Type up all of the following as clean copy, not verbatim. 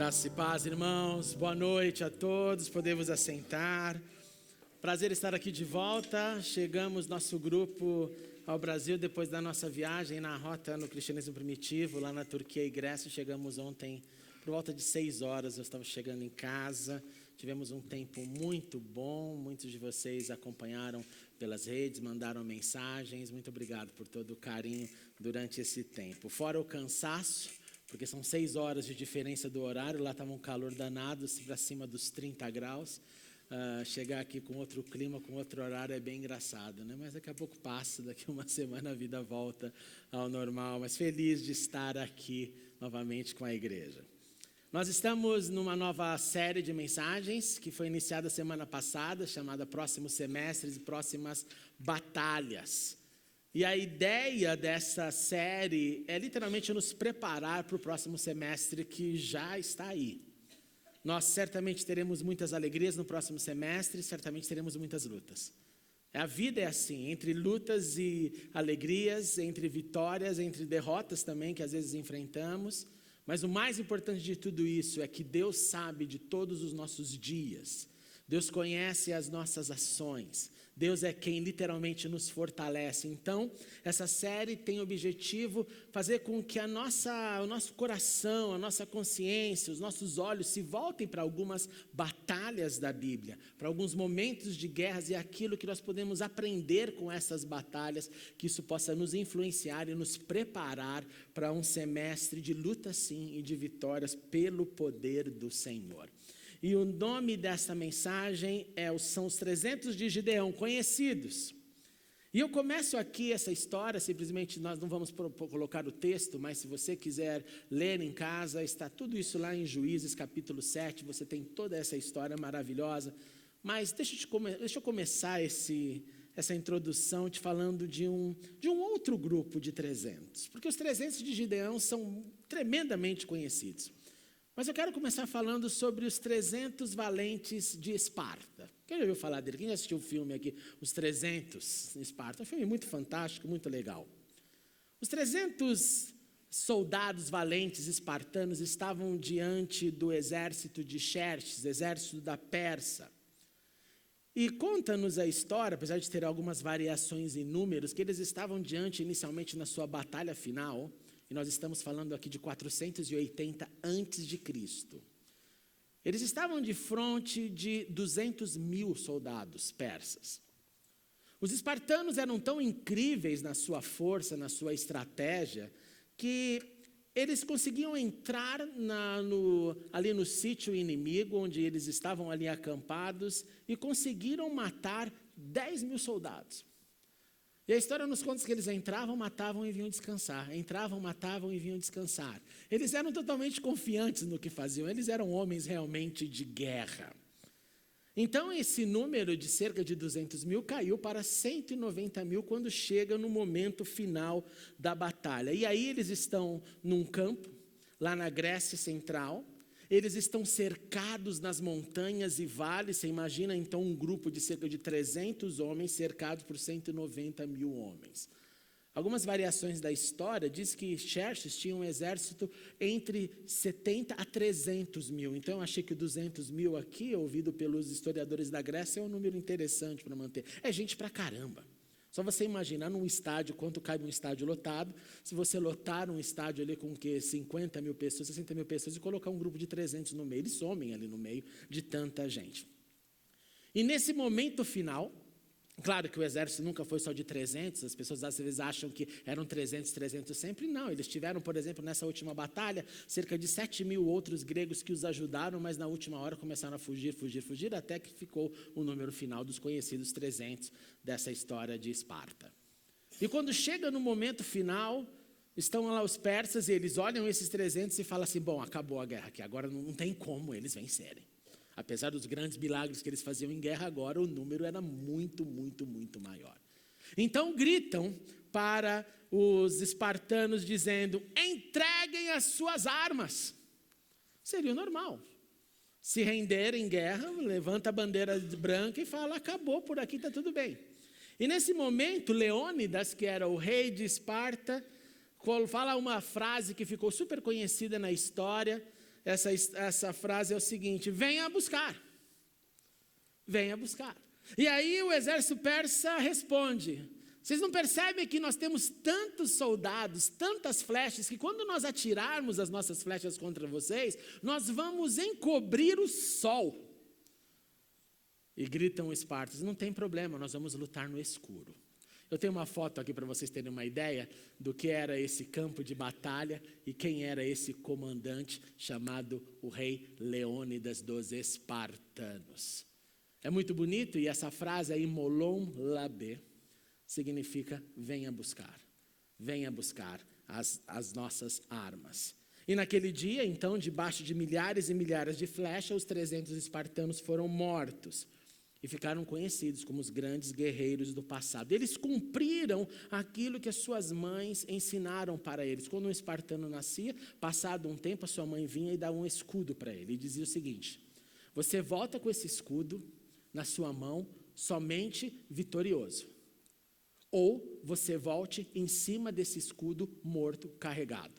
Graça e paz, irmãos. Boa noite a todos. Podemos assentar. Prazer estar aqui de volta. Chegamos, nosso grupo, ao Brasil depois da nossa viagem na rota no cristianismo primitivo, lá na Turquia e Grécia. Chegamos ontem por volta de 6 horas. Eu estava chegando em casa. Tivemos um tempo muito bom. Muitos de vocês acompanharam pelas redes, mandaram mensagens. Muito obrigado por todo o carinho durante esse tempo. Fora o cansaço, porque são 6 horas de diferença do horário, lá estava um calor danado, para cima dos 30 graus. Chegar aqui com outro clima, com outro horário é bem engraçado, né? Mas daqui a pouco passa, daqui uma semana a vida volta ao normal. Mas feliz de estar aqui novamente com a igreja. Nós estamos numa nova série de mensagens que foi iniciada semana passada, chamada Próximos Semestres e Próximas Batalhas. E a ideia dessa série é literalmente nos preparar para o próximo semestre que já está aí. Nós certamente teremos muitas alegrias no próximo semestre, certamente teremos muitas lutas. A vida é assim, entre lutas e alegrias, entre vitórias, entre derrotas também que às vezes enfrentamos. Mas o mais importante de tudo isso é que Deus sabe de todos os nossos dias. Deus conhece as nossas ações. Deus é quem literalmente nos fortalece. Então, essa série tem o objetivo fazer com que o nosso coração, a nossa consciência, os nossos olhos se voltem para algumas batalhas da Bíblia, para alguns momentos de guerras e aquilo que nós podemos aprender com essas batalhas, que isso possa nos influenciar e nos preparar para um semestre de luta sim e de vitórias pelo poder do Senhor. E o nome dessa mensagem são os 300 de Gideão, conhecidos. E eu começo aqui essa história, simplesmente nós não vamos colocar o texto, mas se você quiser ler em casa, está tudo isso lá em Juízes capítulo 7, você tem toda essa história maravilhosa. Mas deixa eu começar essa introdução te falando de um outro grupo de 300, porque os 300 de Gideão são tremendamente conhecidos. Mas eu quero começar falando sobre os 300 valentes de Esparta. Quem já ouviu falar dele? Quem já assistiu o filme aqui, Os 300 de Esparta? É um filme muito fantástico, muito legal. Os 300 soldados valentes espartanos estavam diante do exército de Xerxes, exército da Pérsia. E conta-nos a história, apesar de ter algumas variações em números, que eles estavam diante inicialmente na sua batalha final. E nós estamos falando aqui de 480 a.C. Eles estavam de frente de 200 mil soldados persas. Os espartanos eram tão incríveis na sua força, na sua estratégia, que eles conseguiam entrar ali no sítio inimigo, onde eles estavam ali acampados, e conseguiram matar 10 mil soldados. E a história nos conta que eles entravam, matavam e vinham descansar. Entravam, matavam e vinham descansar. Eles eram totalmente confiantes no que faziam. Eles eram homens realmente de guerra. Então, esse número de cerca de 200 mil caiu para 190 mil quando chega no momento final da batalha. E aí eles estão num campo, lá na Grécia Central. Eles estão cercados nas montanhas e vales. Você imagina então um grupo de cerca de 300 homens cercados por 190 mil homens. Algumas variações da história diz que Xerxes tinha um exército entre 70 a 300 mil. Então eu achei que 200 mil aqui, ouvido pelos historiadores da Grécia, é um número interessante para manter. É gente pra caramba. Só você imaginar num estádio, quanto cabe um estádio lotado, se você lotar um estádio ali com 50 mil pessoas, 60 mil pessoas e colocar um grupo de 300 no meio, eles somem ali no meio de tanta gente. E nesse momento final, claro que o exército nunca foi só de 300, as pessoas às vezes acham que eram 300 sempre, não. Eles tiveram, por exemplo, nessa última batalha, cerca de 7 mil outros gregos que os ajudaram, mas na última hora começaram a fugir, até que ficou o número final dos conhecidos 300 dessa história de Esparta. E quando chega no momento final, estão lá os persas e eles olham esses 300 e falam assim, bom, acabou a guerra aqui, agora não tem como eles vencerem. Apesar dos grandes milagres que eles faziam em guerra, agora o número era muito, muito, muito maior. Então gritam para os espartanos dizendo, entreguem as suas armas. Seria o normal. Se render em guerra, levanta a bandeira branca e fala, acabou, por aqui está tudo bem. E nesse momento, Leônidas, que era o rei de Esparta, fala uma frase que ficou super conhecida na história, essa frase é o seguinte: venha buscar. Venha buscar. E aí o exército persa responde: vocês não percebem que nós temos tantos soldados, tantas flechas, que quando nós atirarmos as nossas flechas contra vocês, nós vamos encobrir o sol. E gritam os espartanos: não tem problema, nós vamos lutar no escuro. Eu tenho uma foto aqui para vocês terem uma ideia do que era esse campo de batalha e quem era esse comandante chamado o rei Leônidas dos Espartanos. É muito bonito, e essa frase aí, molon labê, significa venha buscar as nossas armas. E naquele dia, então, debaixo de milhares e milhares de flechas, os 300 espartanos foram mortos e ficaram conhecidos como os grandes guerreiros do passado. Eles cumpriram aquilo que as suas mães ensinaram para eles. Quando um espartano nascia, passado um tempo, a sua mãe vinha e dava um escudo para ele. E dizia o seguinte: você volta com esse escudo na sua mão somente vitorioso. Ou você volte em cima desse escudo morto, carregado.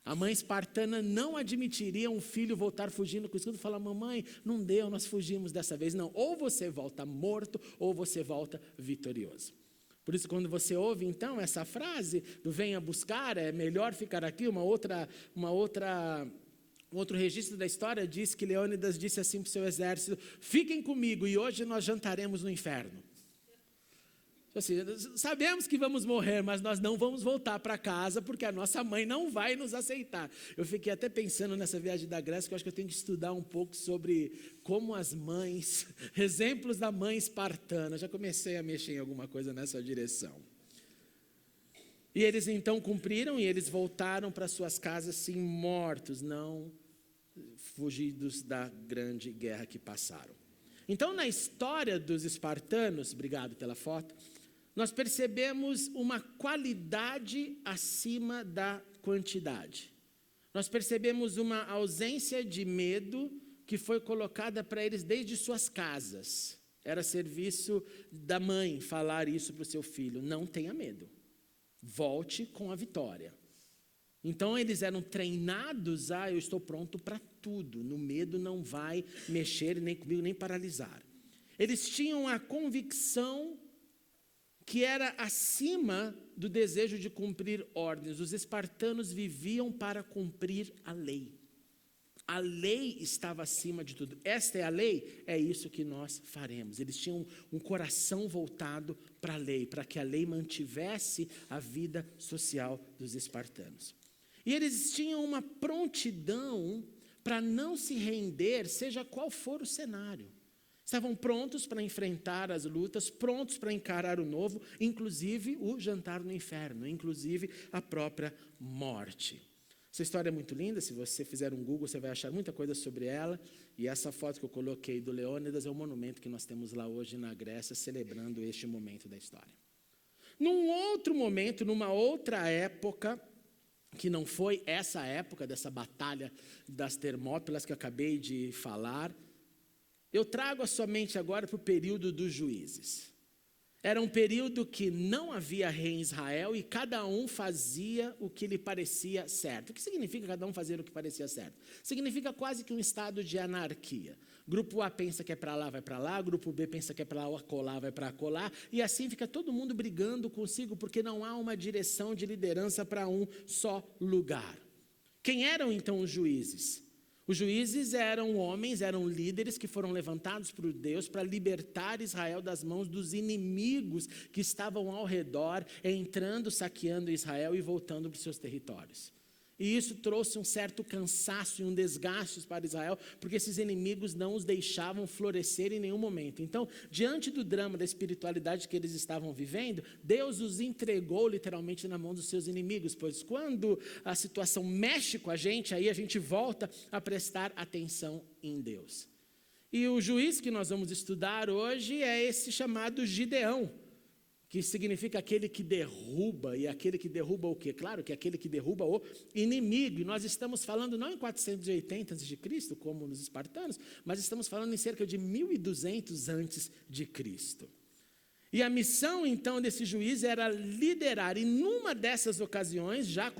A mãe espartana não admitiria um filho voltar fugindo com o escudo e falar: mamãe, não deu, nós fugimos dessa vez. Não, ou você volta morto, ou você volta vitorioso. Por isso, quando você ouve, então, essa frase do venha buscar, é melhor ficar aqui, um outro registro da história diz que Leônidas disse assim para o seu exército: fiquem comigo e hoje nós jantaremos no inferno. Assim, sabemos que vamos morrer, mas nós não vamos voltar para casa porque a nossa mãe não vai nos aceitar. Eu fiquei até pensando nessa viagem da Grécia, que eu acho que eu tenho que estudar um pouco sobre como as mães, exemplos da mãe espartana. Já comecei a mexer em alguma coisa nessa direção. E eles então cumpriram e eles voltaram para suas casas sim mortos, não fugidos da grande guerra que passaram. Então, na história dos espartanos, obrigado pela foto, nós percebemos uma qualidade acima da quantidade. Nós percebemos uma ausência de medo que foi colocada para eles desde suas casas. Era serviço da mãe falar isso para o seu filho: não tenha medo, volte com a vitória. Então eles eram treinados a: eu estou pronto para tudo, no medo não vai mexer nem comigo, nem paralisar. Eles tinham a convicção que era acima do desejo de cumprir ordens. Os espartanos viviam para cumprir a lei. A lei estava acima de tudo. Esta é a lei, é isso que nós faremos. Eles tinham um coração voltado para a lei, para que a lei mantivesse a vida social dos espartanos. E eles tinham uma prontidão para não se render, seja qual for o cenário. Estavam prontos para enfrentar as lutas, prontos para encarar o novo, inclusive o jantar no inferno, inclusive a própria morte. Essa história é muito linda, se você fizer um Google, você vai achar muita coisa sobre ela. E essa foto que eu coloquei do Leônidas é o monumento que nós temos lá hoje na Grécia, celebrando este momento da história. Num outro momento, numa outra época, que não foi essa época dessa batalha das Termópilas que eu acabei de falar, eu trago a sua mente agora para o período dos juízes. Era um período que não havia rei em Israel e cada um fazia o que lhe parecia certo. O que significa cada um fazer o que parecia certo? Significa quase que um estado de anarquia. Grupo A pensa que é para lá, vai para lá. Grupo B pensa que é para acolá, vai para acolá. E assim fica todo mundo brigando consigo, porque não há uma direção de liderança para um só lugar. Quem eram então os juízes? Os juízes eram homens, eram líderes que foram levantados por Deus para libertar Israel das mãos dos inimigos que estavam ao redor, entrando, saqueando Israel e voltando para os seus territórios. E isso trouxe um certo cansaço e um desgaste para Israel, porque esses inimigos não os deixavam florescer em nenhum momento. Então, diante do drama da espiritualidade que eles estavam vivendo, Deus os entregou literalmente na mão dos seus inimigos, pois quando a situação mexe com a gente, aí a gente volta a prestar atenção em Deus. E o juiz que nós vamos estudar hoje é esse chamado Gideão, que significa aquele que derruba, e aquele que derruba o quê? Claro que é aquele que derruba o inimigo, e nós estamos falando não em 480 a.C., como nos espartanos, mas estamos falando em cerca de 1200 a.C. E a missão então desse juiz era liderar, e numa dessas ocasiões, já